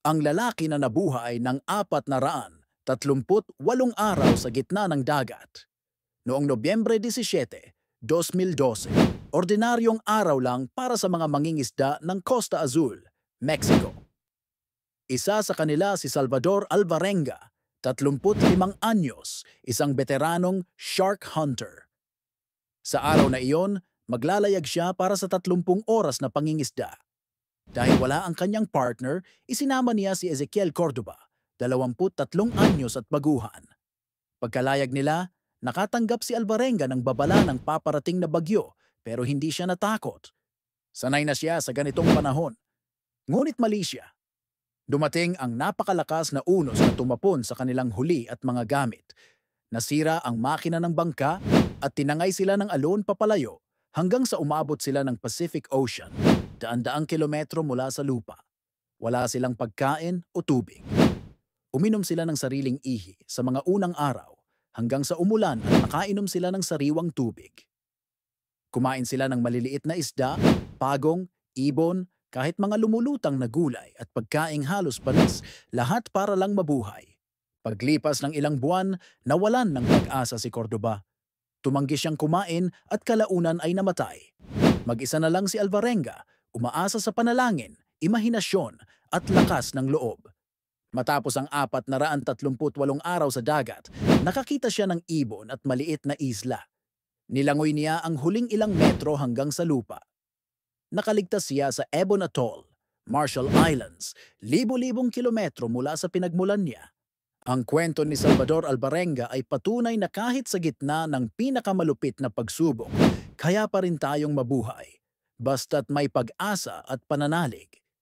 Ang lalaki na nabuhay ng 438 araw sa gitna ng dagat. Noong Nobyembre 17, 2012, ordinaryong araw lang para sa mga mangingisda ng Costa Azul, Mexico. Isa sa kanila si Salvador Alvarenga, 35 anyos, isang veteranong shark hunter. Sa araw na iyon, maglalayag siya para sa 30 oras na pangingisda. Dahil wala ang kanyang partner, isinama niya si Ezekiel Cordoba, 23 anyos at baguhan. Pagkalayag nila, nakatanggap si Alvarenga ng babala ng paparating na bagyo pero hindi siya natakot. Sanay na siya sa ganitong panahon. Ngunit mali siya. Dumating ang napakalakas na unos na tumapon sa kanilang huli at mga gamit. Nasira ang makina ng bangka at tinangay sila ng alon papalayo hanggang sa umabot sila ng Pacific Ocean, daan-daang kilometro mula sa lupa. Wala silang pagkain o tubig. Uminom sila ng sariling ihi sa mga unang araw hanggang sa umulan at nakainom sila ng sariwang tubig. Kumain sila ng maliliit na isda, pagong, ibon, kahit mga lumulutang na gulay at pagkaing halos panis, lahat para lang mabuhay. Paglipas ng ilang buwan, nawalan ng pag-asa si Cordoba. Tumanggi siyang kumain at kalaunan ay namatay. Mag-isa na lang si Alvarenga, umaasa sa panalangin, imahinasyon at lakas ng loob. Matapos ang 438 araw sa dagat, nakakita siya ng ibon at maliit na isla. Nilangoy niya ang huling ilang metro hanggang sa lupa. Nakaligtas siya sa Ebon Atoll, Marshall Islands, libo-libong kilometro mula sa pinagmulan niya. Ang kwento ni Salvador Alvarenga ay patunay na kahit sa gitna ng pinakamalupit na pagsubok, kaya pa rin tayong mabuhay, basta't may pag-asa at pananalig.